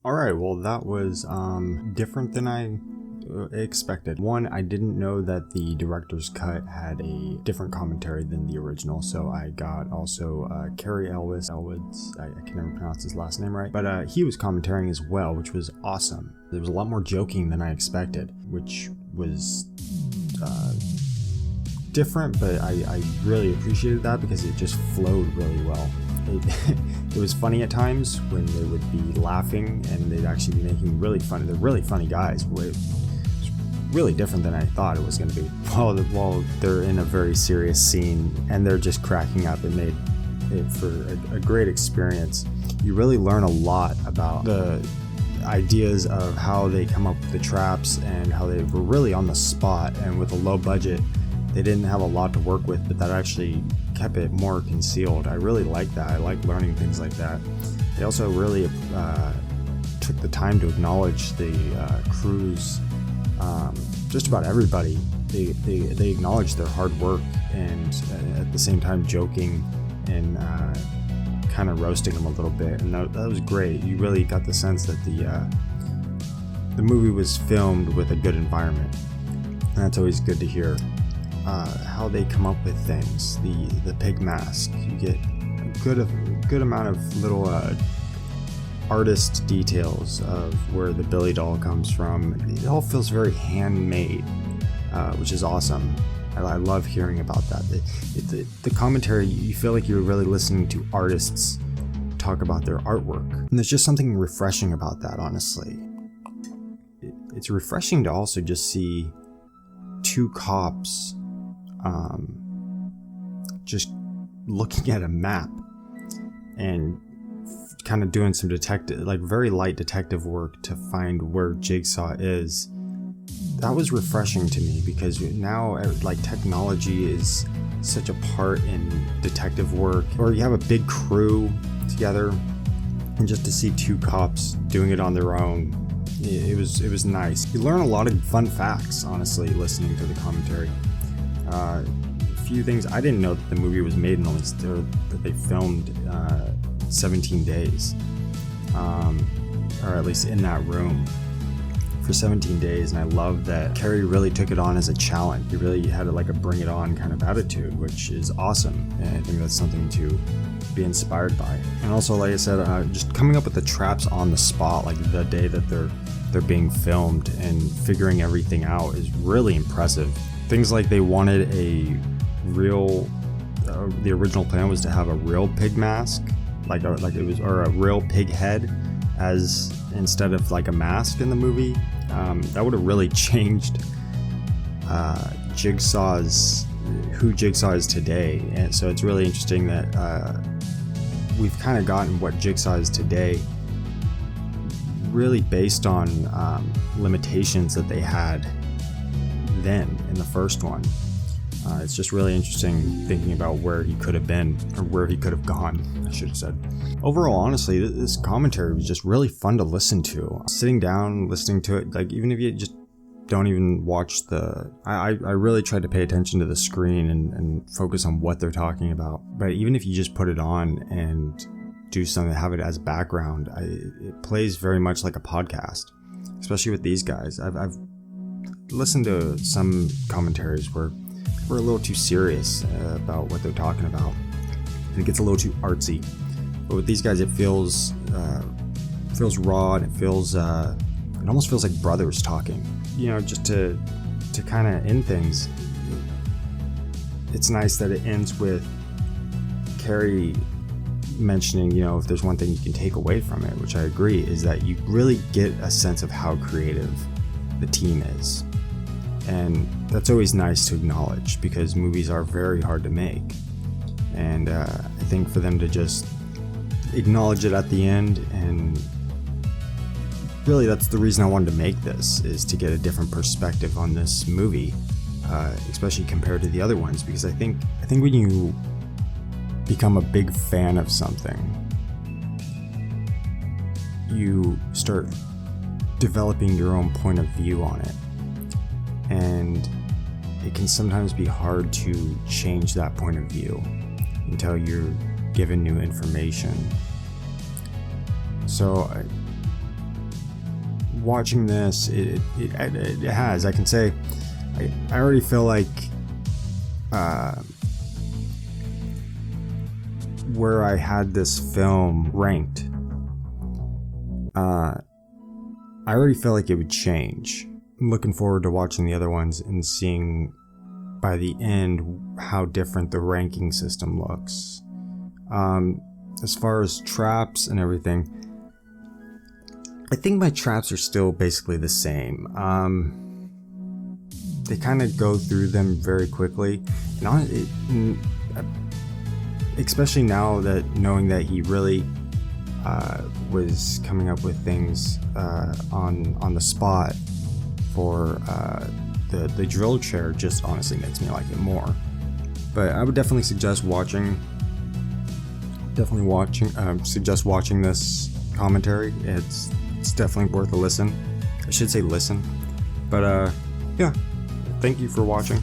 All right, well, that was different than I expected. One, I didn't know that the director's cut had a different commentary than the original, so I got also Cary Elwes, I can never pronounce his last name right, but he was commentating as well, which was awesome. There was a lot more joking than I expected, which was different, but I really appreciated that because it just flowed really well. It was funny at times when they would be laughing and they'd actually be making really funny. They're really funny guys. It's really different than I thought it was going to be. While they're in a very serious scene and they're just cracking up, it made it for a great experience. You really learn a lot about the ideas of how they come up with the traps and how they were really on the spot, and with a low budget they didn't have a lot to work with, but that actually kept it more concealed. I really like that. I like learning things like that. They also really took the time to acknowledge the crews, just about everybody. They acknowledged their hard work and at the same time joking and kind of roasting them a little bit, and that was great. You really got the sense that the movie was filmed with a good environment, and that's always good to hear. How they come up with things, the pig mask, you get a good amount of little artist details of where the Billy doll comes from. It all feels very handmade, which is awesome. I love hearing about that. The commentary, you feel like you're really listening to artists talk about their artwork, and there's just something refreshing about that, honestly. It's refreshing to also just see two cops just looking at a map and kind of doing some very light detective work to find where Jigsaw is. That was refreshing to me because now technology is such a part in detective work, or you have a big crew together, and just to see two cops doing it on their own, it was nice. You learn a lot of fun facts, honestly, listening to the commentary. A few things I didn't know that the movie was made in that they filmed 17 days, or at least in that room for 17 days. And I love that Cary really took it on as a challenge. He really had a bring it on kind of attitude, which is awesome, and I think that's something to be inspired by. And also, like I said, just coming up with the traps on the spot, like the day that they're being filmed, and figuring everything out is really impressive. Things like they wanted the original plan was to have a real pig mask, or a real pig head, as instead of a mask in the movie. That would have really changed who Jigsaw is today. And so it's really interesting that we've kind of gotten what Jigsaw is today really based on limitations that they had then in the first one. It's just really interesting thinking about where he could have been, or where he could have gone, I should have said. Overall, honestly, this commentary was just really fun to listen to. Sitting down, listening to it, even if you just don't even watch I really tried to pay attention to the screen and focus on what they're talking about. But even if you just put it on and do something, have it as background, it plays very much like a podcast, especially with these guys. I've listened to some commentaries where we're a little too serious about what they're talking about, and it gets a little too artsy. But with these guys, it feels raw, and it almost feels like brothers talking. Just to kind of end things, it's nice that it ends with Cary mentioning, if there's one thing you can take away from it, which I agree, is that you really get a sense of how creative the team is. And that's always nice to acknowledge, because movies are very hard to make. And I think for them to just acknowledge it at the end, and really that's the reason I wanted to make this, is to get a different perspective on this movie, especially compared to the other ones, because I think when you become a big fan of something, you start developing your own point of view on it. And it can sometimes be hard to change that point of view until you're given new information. So watching this, it has. I can say, I already feel like where I had this film ranked, I already feel like it would change. I'm looking forward to watching the other ones and seeing by the end how different the ranking system looks. As far as traps and everything, I think my traps are still basically the same. They kind of go through them very quickly, and especially now that knowing that he really was coming up with things on the spot for the drill chair, just honestly makes me like it more. But I would definitely suggest watching this commentary. It's definitely worth a listen. I should say listen. But yeah, thank you for watching.